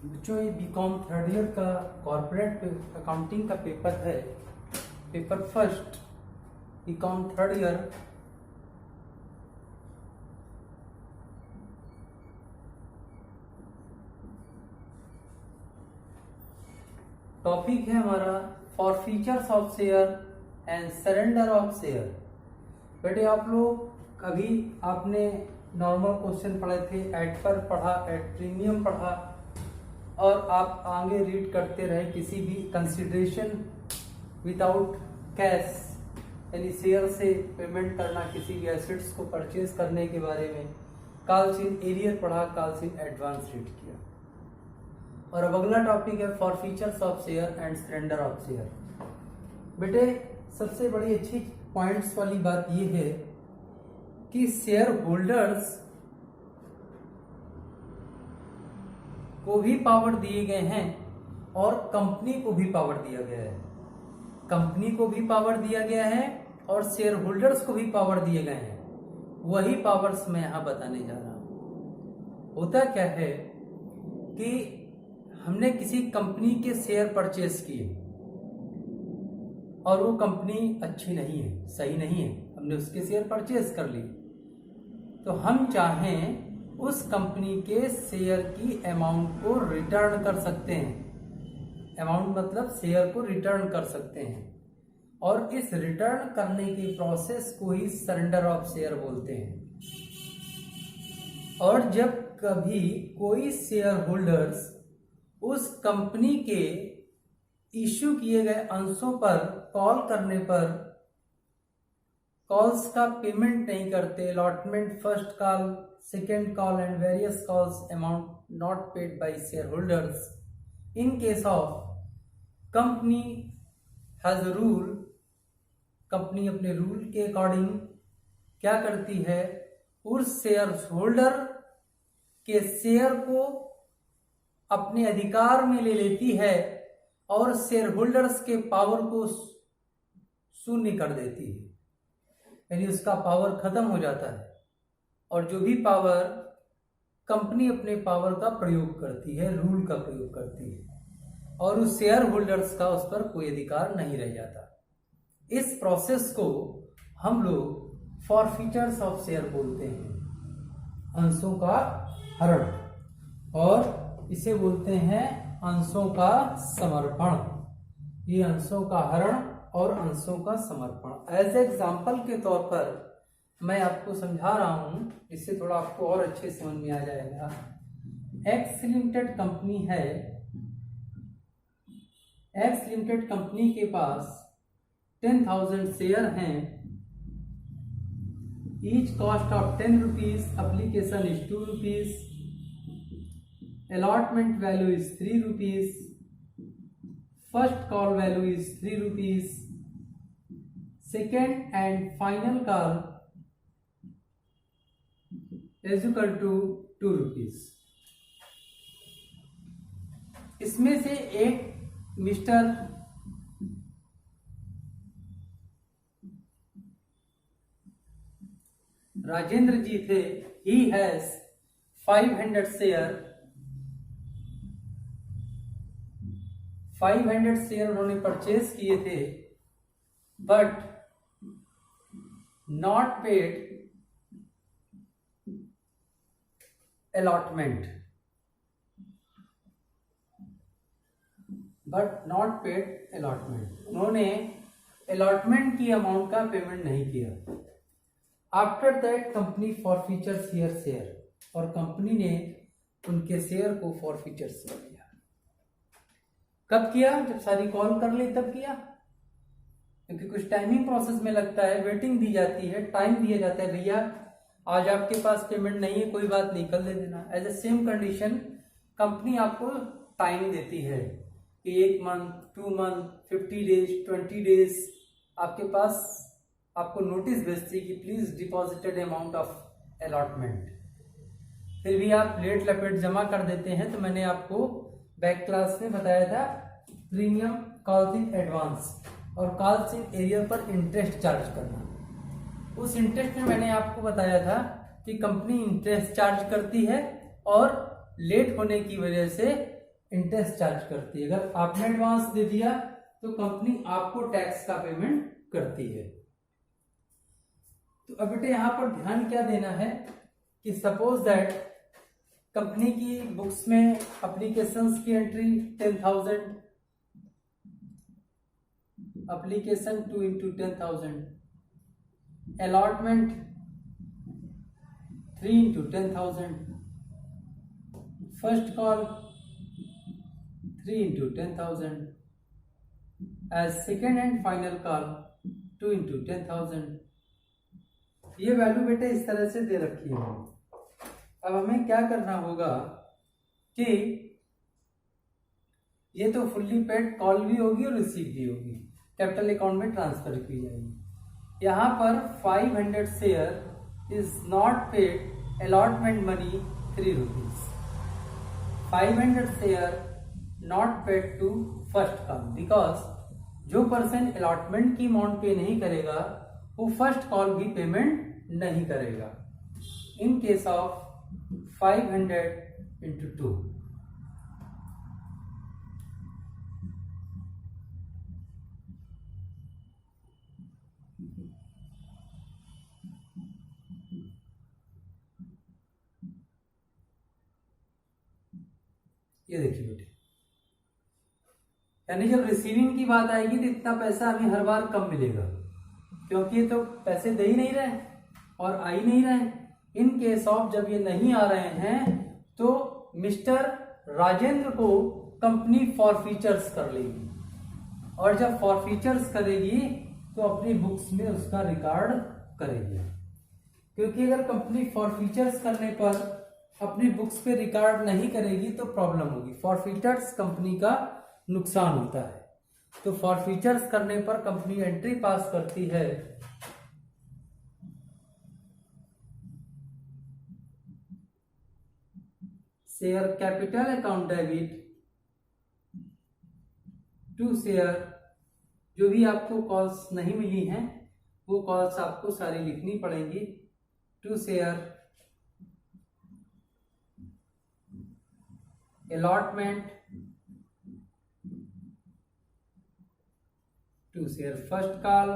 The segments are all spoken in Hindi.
बच्चों ये बीकॉम थर्ड ईयर का कॉर्पोरेट अकाउंटिंग का पेपर है, paper first BCom third year. Topic है हमारा forfeiture of share and surrender of share. बेटे आप लोग अभी आपने नॉर्मल क्वेश्चन पढ़े थे, एड पर पढ़ा, एड प्रीमियम पढ़ा, और आप आगे रीड करते रहे किसी भी कंसिडरेशन विदाउट कैश यानी शेयर से पेमेंट करना, किसी भी एसेट्स को परचेज करने के बारे में कॉल्स इन एरियर पढ़ा, कॉल्स इन एडवांस रीड किया। और अब अगला टॉपिक है for features of share and surrender of share. बेटे सबसे बड़ी अच्छी पॉइंट्स वाली बात यह है कि शेयर होल्डर्स को भी पावर दिए गए हैं और कंपनी को भी पावर दिया गया है। कंपनी को भी पावर दिया गया है और शेयर होल्डर्स को भी पावर दिए गए हैं। वही पावर्स मैं यहां बताने जा रहा हूं। होता क्या है कि हमने किसी कंपनी के शेयर परचेज किए और वो कंपनी अच्छी नहीं है, सही नहीं है, हमने उसके शेयर परचेज कर लिए, तो हम चाहें उस कंपनी के शेयर की अमाउंट को रिटर्न कर सकते हैं। अमाउंट मतलब शेयर को रिटर्न कर सकते हैं, और इस रिटर्न करने की प्रोसेस को ही सरेंडर ऑफ शेयर बोलते हैं। और जब कभी कोई शेयर होल्डर्स उस कंपनी के इश्यू किए गए अंशों पर कॉल करने पर कॉल्स का पेमेंट नहीं करते, allotment, first call, second call and various calls amount not paid by share holders, in case of company has a rule, company अपने रूल के अकॉर्डिंग क्या करती है, उस शेयर होल्डर के शेयर को अपने अधिकार में ले लेती है और शेयर होल्डर्स के पावर को शून्य कर देती है, यानी उसका पावर खत्म हो जाता है। और जो भी पावर कंपनी अपने पावर का प्रयोग करती है, रूल का प्रयोग करती है, और उस शेयर होल्डर्स का उस पर कोई अधिकार नहीं रह जाता। इस प्रोसेस को हम लोग फॉरफीचर्स ऑफ शेयर बोलते हैं, अंशों का हरण, और इसे बोलते हैं अंशों का समर्पण। ये अंशों का हरण और अंशों का समर्पण। एज एग्जाम्पल के तौर पर मैं आपको समझा रहा हूं, इससे थोड़ा आपको और अच्छे समझ में आ जाएगा। एक्स लिमिटेड कंपनी है, एक्स लिमिटेड कंपनी के पास 10,000 शेयर हैं। Each cost of 10 rupees, application is 2 rupees, allotment value is 3 rupees, first call value is 3 rupees, second and final call is equal to 2 rupees। इसमें से एक मिस्टर राजेंद्र जी थे। he has 500 शेयर, 500 शेयर उन्होंने परचेज किए थे, बट नॉट पेड अलॉटमेंट, उन्होंने अलॉटमेंट की अमाउंट का पेमेंट नहीं किया। After that company forfeitures here share, और कंपनी ने उनके शेयर को फॉरफीचर्स किया। कब किया? जब सारी कॉल कर ली तब किया, क्योंकि कुछ टाइमिंग प्रोसेस में लगता है, वेटिंग दी जाती है, टाइम दिया जाता है, भैया आज आपके पास पेमेंट नहीं है, कोई बात नहीं, कल दे देना। As a same condition company आपको टाइम देती है कि 1 मंथ, 2 मंथ, 50 डेज, 20 डेज आपके पास आपको नोटिस भेजती है कि please deposited amount of allotment. फिर भी आप लेट लपेट जमा कर देते हैं। तो मैंने आपको बैक क्लास में बताया था प्रीमियम, कॉल्स इन एडवांस और कॉल्स इन एरियर पर इंटरेस्ट चार्ज करना। उस इंटरेस्ट में मैंने आपको बताया था कि कंपनी इंटरेस्ट चार्ज करती है और लेट होने की वजह से इंटरेस्ट चार्ज करती है। अगर आपने एडवांस दे दिया तो कंपनी आपको टैक्स का पेमेंट करती है। तो अब बेटे यहां पर ध्यान क्या देना है कि सपोज दैट कंपनी की बुक्स में एप्लीकेशंस की entry 10,000, application 2 into 10,000, allotment 3 into 10,000, first call 3 into 10,000, as second and final call 2 into 10,000। ये वैल्यू बेटे इस तरह से दे रखी है। अब हमें क्या करना होगा कि ये तो फुल्ली पेड कॉल भी होगी और रिसीव भी होगी, कैपिटल अकाउंट में ट्रांसफर की जाएगी। यहाँ पर 500 share is not paid allotment money 3 rupees. 500 share not paid to first call because जो पर्सन अलॉटमेंट की अमाउंट पे नहीं करेगा वो फर्स्ट कॉल भी पेमेंट नहीं करेगा। इन केस ऑफ 500 into 2, ये देखिए बेटे, यानी जब रिसीविंग की बात आएगी तो इतना पैसा हमें हर बार कम मिलेगा क्योंकि ये तो पैसे दे ही नहीं रहे और आ ही नहीं रहे। इन केस ऑफ जब ये नहीं आ रहे हैं तो मिस्टर राजेंद्र को कंपनी फॉरफीचर्स कर लेगी और जब फॉरफीचर्स करेगी तो अपनी बुक्स में उसका रिकॉर्ड करेगी। क्योंकि अगर कंपनी फॉरफीचर्स करने पर अपनी बुक्स पे रिकॉर्ड नहीं करेगी तो प्रॉब्लम होगी। फॉरफीचर्स कंपनी का नुकसान होता है। तो फॉरफीचर्स करने पर कंपनी एंट्री पास करती है share capital account debit to share. जो भी आपको कॉल्स नहीं मिली हैं वो कॉल्स आपको सारी लिखनी पड़ेंगी। To share allotment, to share first call,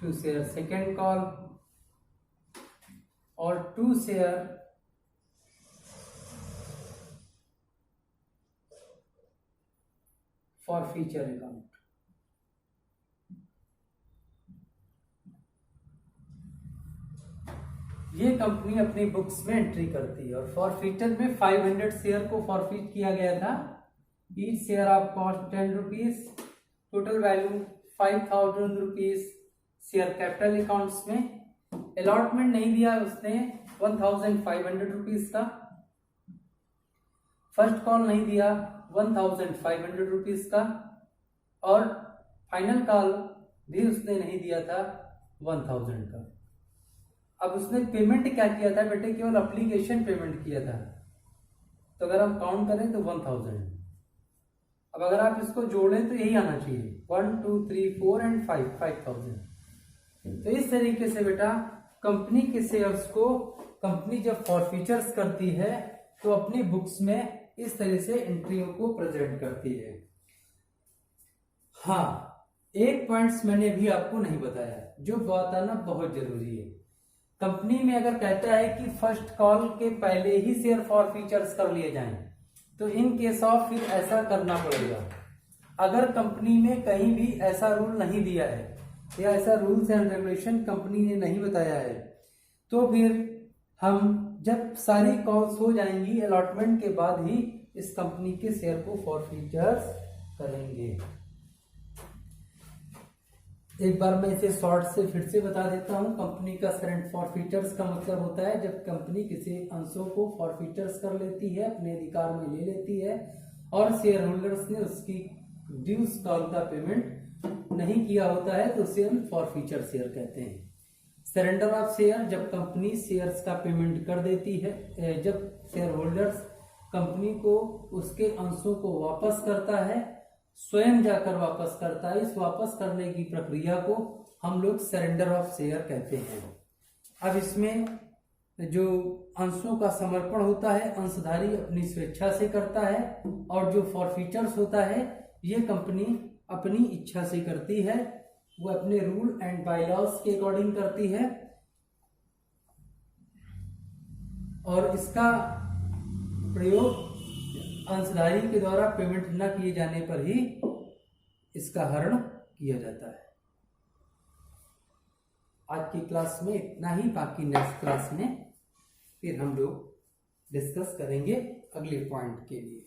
to share second call और टू शेयर फॉरफीचर अकाउंट। ये कंपनी अपनी बुक्स में एंट्री करती है और फॉरफीचर में 500 शेयर को फॉरफीट किया गया था। Each share of cost 10 rupees, total value 5,000 rupees share capital accounts में। अलॉटमेंट नहीं दिया उसने 1,500 रुपीज का। फर्स्ट कॉल नहीं दिया 1,500 रुपीज का और फाइनल कॉल भी उसने नहीं दिया था 1,000 का। अब उसने पेमेंट क्या किया था बेटे, केवल एप्लीकेशन पेमेंट किया था। तो अगर हम काउंट करें तो 1,000। अब अगर आप इसको जोड़ें तो यही आना चाहिए 1 2 3 4 एंड 5,000। तो इस तरीके से बेटा कंपनी के शेयर्स को कंपनी जब फॉरफीचर्स करती है तो अपनी बुक्स में इस तरह से एंट्रियों को प्रेजेंट करती है। हाँ, एक पॉइंट्स मैंने भी आपको नहीं बताया जो बताना बहुत जरूरी है। कंपनी में अगर कहता है कि फर्स्ट कॉल के पहले ही शेयर फॉरफीचर्स कर लिए जाएं तो इन केस ऑफ फिर ऐसा करना पड़ेगा। अगर कंपनी में कहीं भी ऐसा रूल नहीं दिया है या ऐसा रूल्स एंड रेगुलेशन कंपनी ने नहीं बताया है तो फिर हम जब सारी कॉल्स हो जाएंगी अलॉटमेंट के बाद ही इस कंपनी के शेयर को फॉरफीचर्स करेंगे। एक बार मैं इसे शॉर्ट से फिर से बता देता हूं। कंपनी का करंट फॉरफीचर्स का मतलब होता है जब कंपनी किसी अंशों को फॉरफीचर्स कर लेती है, अपने अधिकार में ले लेती है और शेयर होल्डर्स ने उसकी ड्यूज कॉल का पेमेंट नहीं किया होता है तो उसे हम फॉरफीचर शेयर कहते हैं। सरेंडर ऑफ शेयर जब कंपनी शेयर्स का पेमेंट कर देती है, जब शेयर होल्डर्स कंपनी को उसके अंशों को वापस करता है, स्वयं जाकर वापस करता है, इस वापस करने की प्रक्रिया को हम लोग सरेंडर ऑफ शेयर कहते हैं। अब इसमें जो अंशों का समर्पण होता है अंशधारी अपनी स्वेच्छा से करता है, और जो फॉरफीचर्स होता है ये कंपनी अपनी इच्छा से करती है, वो अपने रूल एंड बायलॉज के अकॉर्डिंग करती है, और इसका प्रयोग अंशधारी के द्वारा पेमेंट न किए जाने पर ही इसका हरण किया जाता है। आज की क्लास में इतना ही, बाकी नेक्स्ट क्लास में फिर हम लोग डिस्कस करेंगे अगले पॉइंट के लिए।